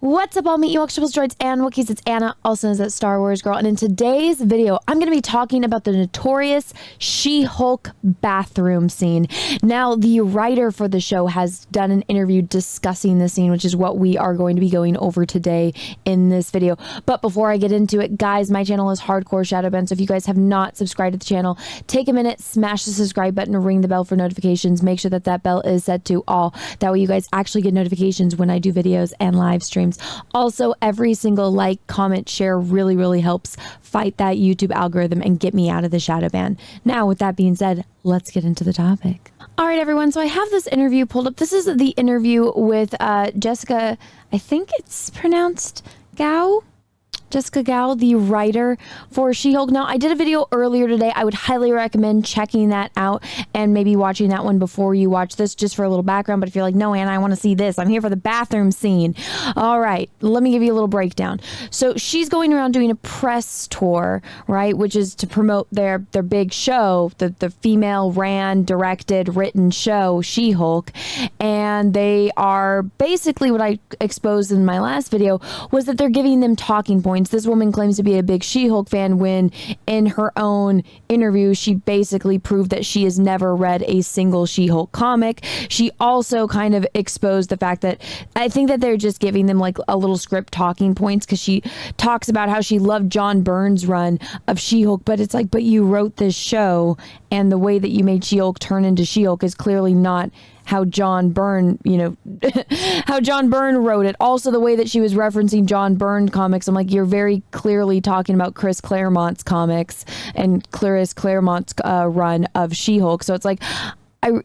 What's up, all me Ewoks, triples, droids, and Wookiees? It's Anna, also known as that Star Wars girl, and in today's video, I'm going to be talking about the notorious She-Hulk bathroom scene. Now, the writer for the show has done an interview discussing the scene, which is what we are going to be going over today in this video. But before I get into it, guys, my channel is Hardcore Shadowbend, so if you guys have not subscribed to the channel, take a minute, smash the subscribe button, and ring the bell for notifications. Make sure that that bell is set to all. That way you guys actually get notifications when I do videos and live streams. Also, every single like, comment, share really helps fight that YouTube algorithm and get me out of the shadow ban. Now, with that being said, let's get into the topic. All right, everyone. So I have this interview pulled up. This is the interview with Jessica, I think it's pronounced Gao. Jessica Gao, the writer for She-Hulk. Now, I did a video earlier today. I would highly recommend checking that out and maybe watching that one before you watch this, just for a little background. But if you're like, no, Anna, I want to see this, I'm here for the bathroom scene. All right, let me give you a little breakdown. So she's going around doing a press tour, right, which is to promote their big show, the female ran, directed, written show, She-Hulk. And they are basically, what I exposed in my last video was that they're giving them talking points. This woman claims to be a big She-Hulk fan when in her own interview she basically proved that she has never read a single She-Hulk comic. She also kind of exposed the fact that I think that they're just giving them like a little script talking points, because she talks about how she loved John Byrne's run of She-Hulk, but it's like, but you wrote this show and the way that you made She-Hulk turn into She-Hulk is clearly not how John Byrne, how John Byrne wrote it. Also, the way that she was referencing John Byrne comics, I'm like, you're very clearly talking about Chris Claremont's comics and Chris Claremont's run of She-Hulk. So it's like,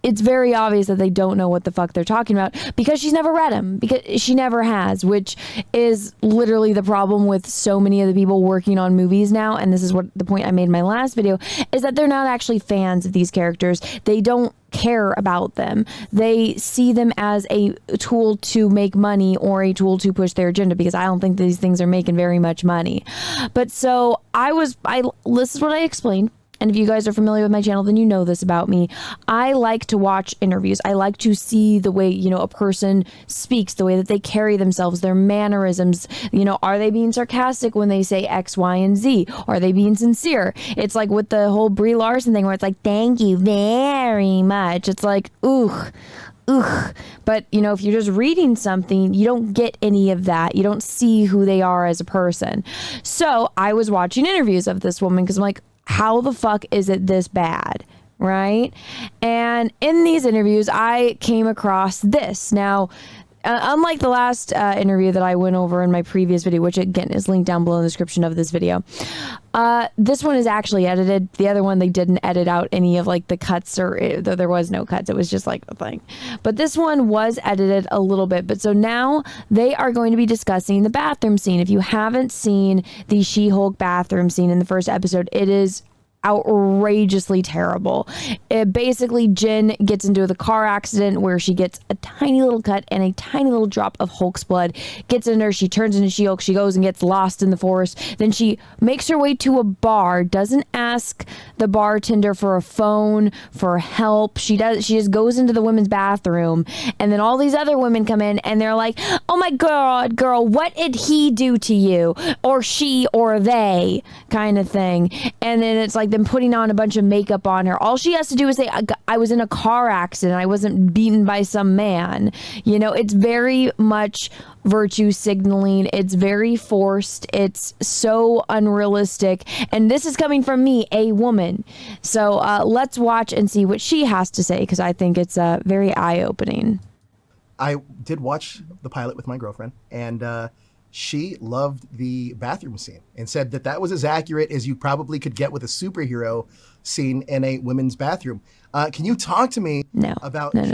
it's very obvious that they don't know what the fuck they're talking about, because she's never read them, because she never has, which is literally the problem with so many of the people working on movies now. And this is what the point I made in my last video, is that they're not actually fans of these characters. They don't care about them. They see them as a tool to make money or a tool to push their agenda, because I don't think these things are making very much money. But so this is what I explained. And if you guys are familiar with my channel, then you know this about me. I like to watch interviews. I like to see the way, a person speaks, the way that they carry themselves, their mannerisms. Are they being sarcastic when they say X, Y, and Z? Are they being sincere? It's like with the whole Brie Larson thing where it's like, thank you very much. It's like, ugh. But, if you're just reading something, you don't get any of that. You don't see who they are as a person. So I was watching interviews of this woman because I'm like, how the fuck is it this bad? Right? And in these interviews, I came across this. Now, unlike the last interview that I went over in my previous video, which again is linked down below in the description of this video, this one is actually edited. The other one, they didn't edit out any of like the cuts, or there was no cuts. It was just like the thing. But this one was edited a little bit. But so now they are going to be discussing the bathroom scene. If you haven't seen the She-Hulk bathroom scene in the first episode, it is outrageously terrible. Basically, Jen gets into the car accident where she gets a tiny little cut and a tiny little drop of Hulk's blood, gets in her, she turns into She-Hulk, she goes and gets lost in the forest. Then she makes her way to a bar, doesn't ask the bartender for a phone, for help. She just goes into the women's bathroom, and then all these other women come in and they're like, oh my god, girl, what did he do to you? Or she, or they, kind of thing. And then it's like them putting on a bunch of makeup on her. All she has to do is say, I was in a car accident. I wasn't beaten by some man. It's very much virtue signaling. It's very forced. It's so unrealistic. And this is coming from me, a woman. So let's watch and see what she has to say, because I think it's very eye-opening. I did watch the pilot with my girlfriend, and she loved the bathroom scene and said that that was as accurate as you probably could get with a superhero scene in a women's bathroom. Can you talk to me about no.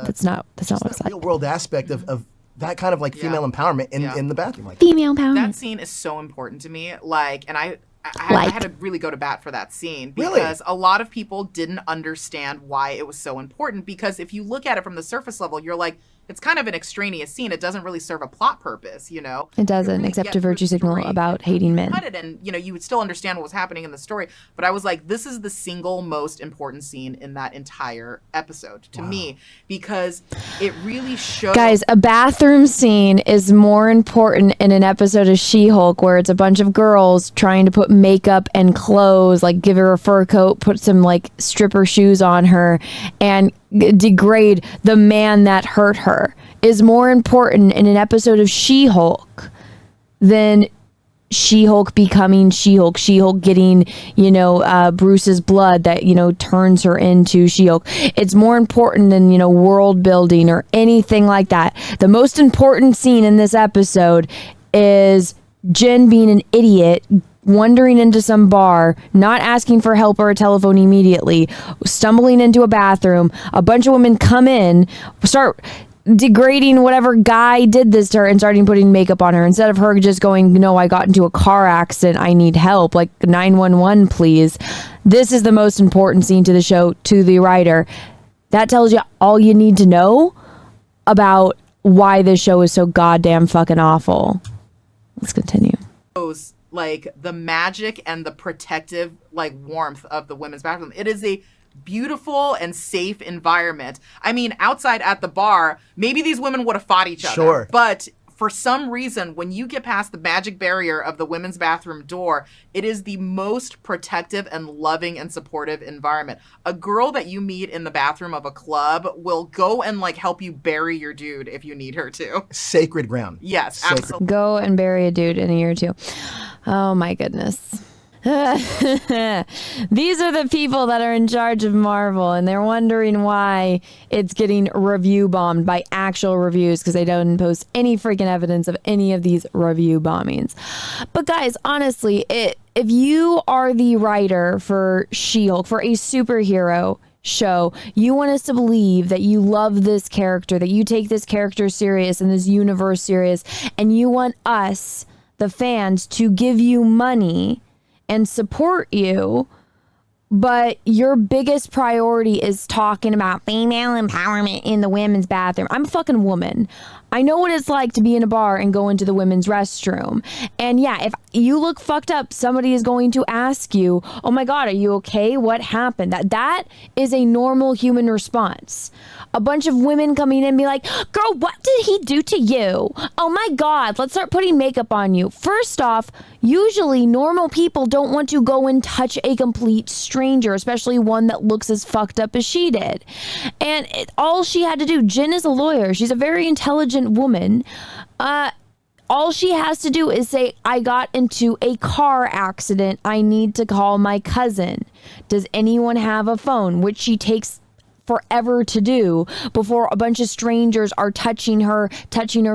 That's not what I said. Real world aspect of that kind of like female empowerment in the bathroom? Like female empowerment. That scene is so important to me. And I had to really go to bat for that scene, because a lot of people didn't understand why it was so important. Because if you look at it from the surface level, you're like, it's kind of an extraneous scene. It doesn't really serve a plot purpose, you know. It doesn't, really except a virtue signal about hating men. Cut it and, you know, you would still understand what was happening in the story. But I was like, this is the single most important scene in that entire episode to me, because it really shows. Guys, a bathroom scene is more important in an episode of She-Hulk where it's a bunch of girls trying to put makeup and clothes, like give her a fur coat, put some like stripper shoes on her, and degrade the man that hurt her, is more important in an episode of She-Hulk than She-Hulk becoming She-Hulk, She-Hulk getting, you know, Bruce's blood that, you know, turns her into She-Hulk. It's more important than, you know, world building or anything like that. The most important scene in this episode is Jen being an idiot, wandering into some bar, not asking for help or a telephone immediately, stumbling into a bathroom. A bunch of women come in, start degrading whatever guy did this to her and starting putting makeup on her, instead of her just going, no, I got into a car accident, I need help, like 911 please. This is the most important scene to the show, to the writer. That tells you all you need to know about why this show is so goddamn fucking awful. Let's continue. Like the magic and the protective like warmth of the women's bathroom. It is a beautiful and safe environment. I mean, outside at the bar, maybe these women would have fought each other. Sure. But for some reason, when you get past the magic barrier of the women's bathroom door, it is the most protective and loving and supportive environment. A girl that you meet in the bathroom of a club will go and like help you bury your dude if you need her to. Sacred ground. Yes, Sacred. absolutely. Go and bury a dude in a year or two. Oh my goodness. These are the people that are in charge of Marvel, and they're wondering why it's getting review bombed by actual reviews, because they don't post any freaking evidence of any of these review bombings. But guys, honestly, if you are the writer for She-Hulk, for a superhero show, you want us to believe that you love this character, that you take this character serious and this universe serious, and you want us, the fans, to give you money and support you, but your biggest priority is talking about female empowerment in the women's bathroom. I'm a fucking woman. I know what it's like to be in a bar and go into the women's restroom. And yeah, if you look fucked up, somebody is going to ask you, oh my God, are you okay? What happened? That is a normal human response. A bunch of women coming in and be like, girl, what did he do to you? Oh my God, let's start putting makeup on you. First off, usually normal people don't want to go and touch a complete stranger, especially one that looks as fucked up as she did. And all she had to do, Jen is a lawyer. She's a very intelligent woman. All she has to do is say, I got into a car accident. I need to call my cousin. Does anyone have a phone? Which she takes forever to do before a bunch of strangers are touching her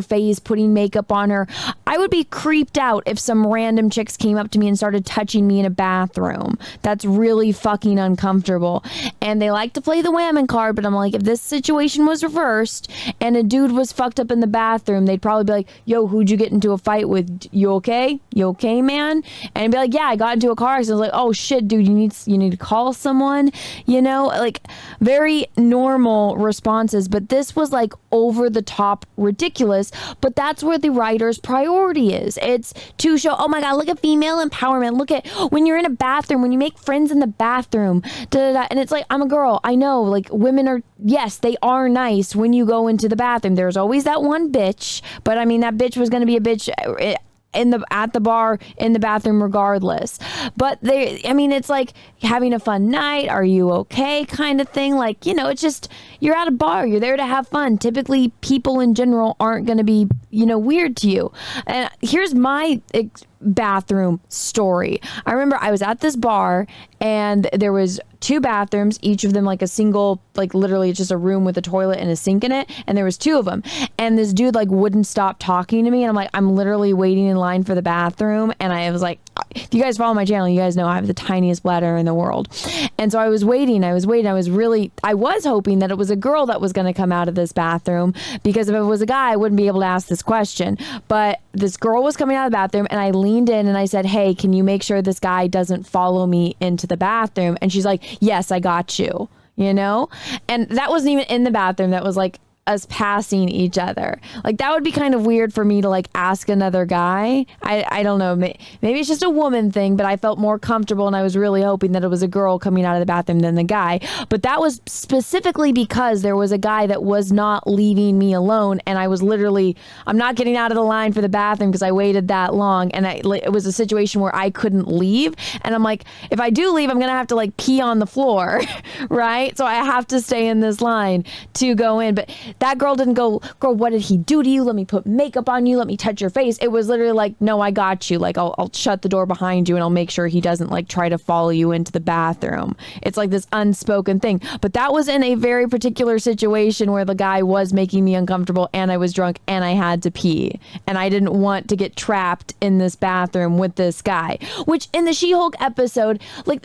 face, putting makeup on her. I would be creeped out if some random chicks came up to me and started touching me in a bathroom. That's really fucking uncomfortable. And they like to play the whammon card, but I'm like, if this situation was reversed and a dude was fucked up in the bathroom, they'd probably be like, yo, who'd you get into a fight with? You okay? You okay, man? And I'd be like, yeah, I got into a car accident. I was like, oh shit, dude, you need to call someone, you know, like very normal responses. But this was like over the top ridiculous. But that's where the writer's priority is. It's to show, oh my God, look at female empowerment. Look at when you're in a bathroom, when you make friends in the bathroom, and it's like, I'm a girl. I know, like, women are, yes, they are nice when you go into the bathroom. There's always that one bitch, but I mean, that bitch was going to be a bitch at the bar, in the bathroom, regardless. But it's like having a fun night. Are you okay? Kind of thing. Like, you know, it's just, you're at a bar, you're there to have fun. Typically, people in general aren't going to be, you know, weird to you. And here's my bathroom story. I remember I was at this bar and there was 2 bathrooms, each of them like a single, like literally it's just a room with a toilet and a sink in it, and there was 2 of them, and this dude like wouldn't stop talking to me, and I'm like, I'm literally waiting in line for the bathroom, and I was like, if you guys follow my channel, you guys know I have the tiniest bladder in the world. And so I was waiting, I was hoping that it was a girl that was going to come out of this bathroom, because if it was a guy, I wouldn't be able to ask this question. But this girl was coming out of the bathroom, and I leaned in and I said, hey, can you make sure this guy doesn't follow me into the bathroom? And she's like, yes, I got you, you know? And that wasn't even in the bathroom. That was like us passing each other. Like, that would be kind of weird for me to like ask another guy. I don't know. Maybe it's just a woman thing, but I felt more comfortable and I was really hoping that it was a girl coming out of the bathroom than the guy. But that was specifically because there was a guy that was not leaving me alone, and I was literally, I'm not getting out of the line for the bathroom because I waited that long, and it was a situation where I couldn't leave, and I'm like, if I do leave, I'm gonna have to like pee on the floor, right? So I have to stay in this line to go in. But that girl didn't go, girl, what did he do to you? Let me put makeup on you. Let me touch your face. It was literally like, no, I got you. Like, I'll shut the door behind you and I'll make sure he doesn't like try to follow you into the bathroom. It's like this unspoken thing. But that was in a very particular situation where the guy was making me uncomfortable and I was drunk and I had to pee. And I didn't want to get trapped in this bathroom with this guy, which in the She-Hulk episode, like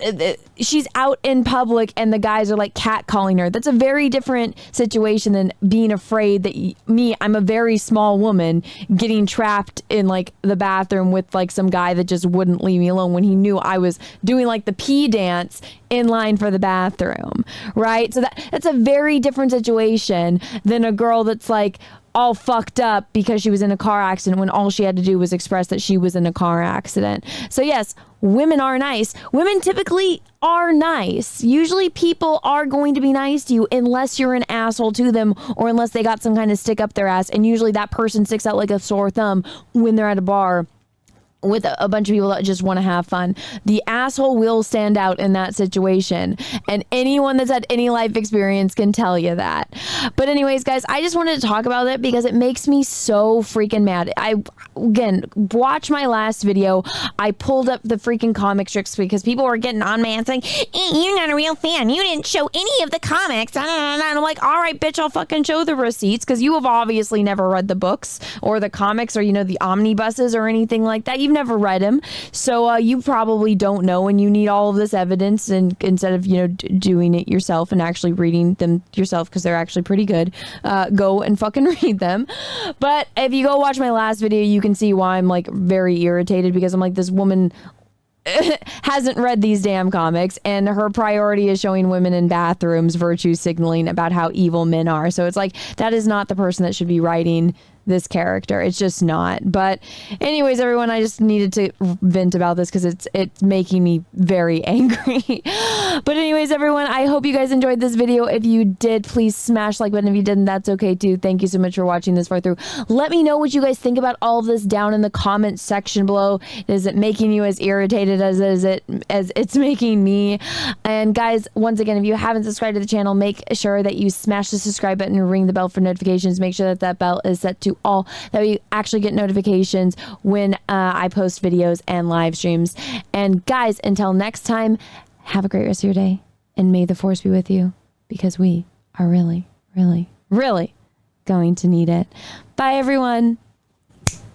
she's out in public and the guys are like catcalling her. That's a very different situation than being afraid that I'm a very small woman getting trapped in like the bathroom with like some guy that just wouldn't leave me alone when he knew I was doing like the pee dance in line for the bathroom, right? So that's a very different situation than a girl that's like all fucked up because she was in a car accident when all she had to do was express that she was in a car accident. So yes, women are nice. Women typically are nice. Usually people are going to be nice to you unless you're an asshole to them or unless they got some kind of stick up their ass. And usually that person sticks out like a sore thumb when they're at a bar with a bunch of people that just want to have fun. The asshole will stand out in that situation. And anyone that's had any life experience can tell you that. But anyways, guys, I just wanted to talk about it because it makes me so freaking mad. Again, watch my last video. I pulled up the freaking comic strips because people were getting on me and saying, you're not a real fan. You didn't show any of the comics. And I'm like, all right, bitch, I'll fucking show the receipts because you have obviously never read the books or the comics or, the omnibuses or anything like that. You've never read them, so you probably don't know, and you need all of this evidence. And instead of doing it yourself and actually reading them yourself, because they're actually pretty good, go and fucking read them. But if you go watch my last video, you can see why I'm like very irritated, because I'm like, this woman hasn't read these damn comics and her priority is showing women in bathrooms virtue signaling about how evil men are. So it's like, that is not the person that should be writing this character. It's just not. But anyways, everyone, I just needed to vent about this because it's making me very angry. But anyways, everyone, I hope you guys enjoyed this video. If you did, please smash like button. If you didn't, that's okay too. Thank you so much for watching this far through. Let me know what you guys think about all of this down in the comments section below. Is it making you as irritated as it's making me? And guys, once again, if you haven't subscribed to the channel, make sure that you smash the subscribe button and ring the bell for notifications. Make sure that bell is set to all, that you actually get notifications when I post videos and live streams. And guys, until next time, have a great rest of your day, and may the force be with you, because we are really, really, really going to need it. Bye, everyone.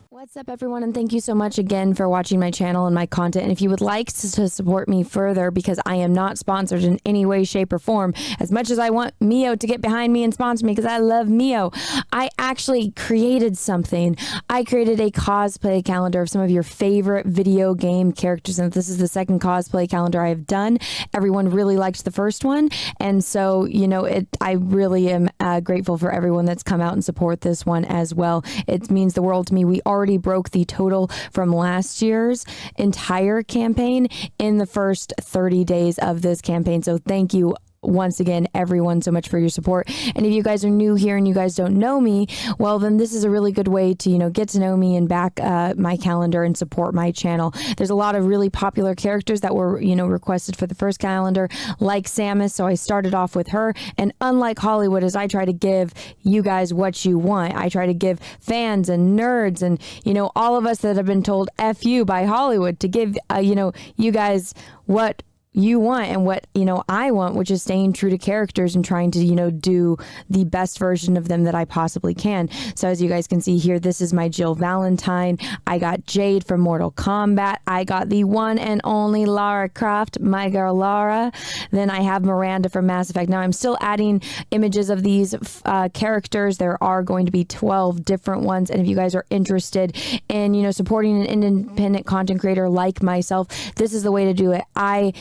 What's up, everyone, and thank you so much again for watching my channel and my content. And if you would like to support me further, because I am not sponsored in any way, shape, or form, as much as I want Mio to get behind me and sponsor me because I love Mio, I actually created something. I created a cosplay calendar of some of your favorite video game characters, and this is the second cosplay calendar I have done. Everyone really liked the first one, and so I really am grateful for everyone that's come out and support this one as well. It means the world to me. We already broke the total from last year's entire campaign in the first 30 days of this campaign. So thank you once again, everyone, so much for your support. And if you guys are new here and you guys don't know me, well, then this is a really good way to, get to know me and back my calendar and support my channel. There's a lot of really popular characters that were, requested for the first calendar, like Samus. So I started off with her. And unlike Hollywood, as I try to give you guys what you want, I try to give fans and nerds and, all of us that have been told F you by Hollywood to give, you guys what you want and what I want, which is staying true to characters and trying to do the best version of them that I possibly can. So as you guys can see here, this is my Jill Valentine. I got Jade from Mortal Kombat. I got the one and only Lara Croft, my girl Lara. Then I have Miranda from Mass Effect. Now I'm still adding images of these characters. There are going to be 12 different ones, and if you guys are interested in supporting an independent content creator like myself, this is the way to do it. I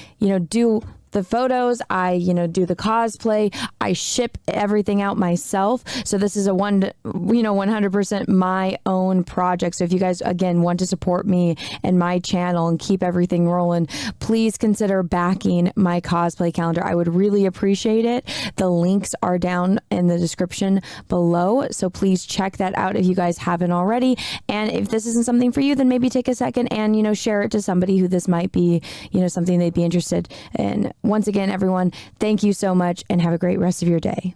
do the photos. I, do the cosplay. I ship everything out myself. So this is a 100% my own project. So if you guys, again, want to support me and my channel and keep everything rolling, please consider backing my cosplay calendar. I would really appreciate it. The links are down in the description below. So please check that out if you guys haven't already. And if this isn't something for you, then maybe take a second and, share it to somebody who this might be, something they'd be interested in. Once again, everyone, thank you so much and have a great rest of your day.